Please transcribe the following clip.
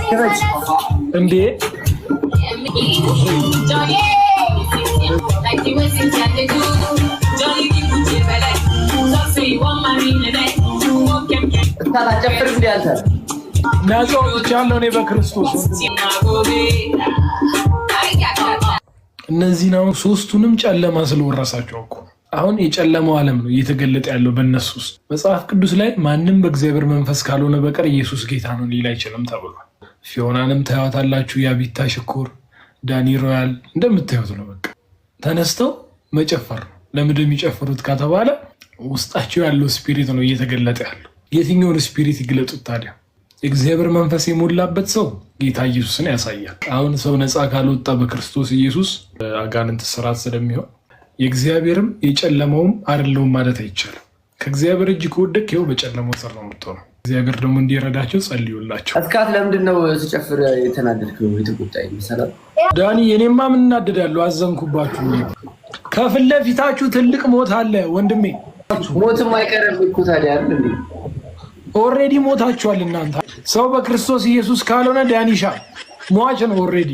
እንዴ ታጨፍር እንዴ አንተ ናዞ ቻለው ነው በክርስቶስ እነዚህ ነው ሶስቱንም ጨለማ ስለወረሳቸው እኮ አሁን የጨለማው ዓለም ነው እየተገለጠ ያለው በእነሱ ውስጥ። መጽሐፍ ቅዱስ ላይ ማንም በእግዚአብሔር መንፈስ ካልሆነ በቀር ኢየሱስ ጌታ ነው ሊል አይችልም ተብሏል። ፊዮናንም ታያታላችሁ፣ የአቢታ ሽኩር፣ ዳኒ ሮያል እንደምታዩት ነው። በቃ ተነስተው መጨፈር ነው። ለምንድን የሚጨፍሩት ከተባለ ውስጣቸው ያለው ስፒሪት ነው እየተገለጠ ያለው። የትኛውን ስፒሪት ይግለጡት ታዲያ? የእግዚአብሔር መንፈስ የሞላበት ሰው ጌታ ኢየሱስን ያሳያል። አሁን ሰው ነፃ ካልወጣ በክርስቶስ ኢየሱስ አጋንንት ስራት ስለሚሆን የእግዚአብሔርም የጨለማውም አይደለውም ማለት አይቻልም። ከእግዚአብሔር እጅ ከወደቅ ይኸው በጨለማው ስር ነው የምትሆነው። እግዚአብሔር ደግሞ እንዲረዳቸው ጸልዩላቸው። እስካት ለምንድን ነው ስጨፍር የተናደድከው? የተቆጣኝ መሰለህ ዳኒ። እኔማ ምን እናደዳለሁ? አዘንኩባችሁ። ከፊት ለፊታችሁ ትልቅ ሞት አለ ወንድሜ። ሞትም አይቀርም እኮ ታዲያ አይደል እንዴ? ኦልሬዲ ሞታችኋል እናንተ። ሰው በክርስቶስ ኢየሱስ ካልሆነ ዳኒሻ ሟች ነው ኦልሬዲ።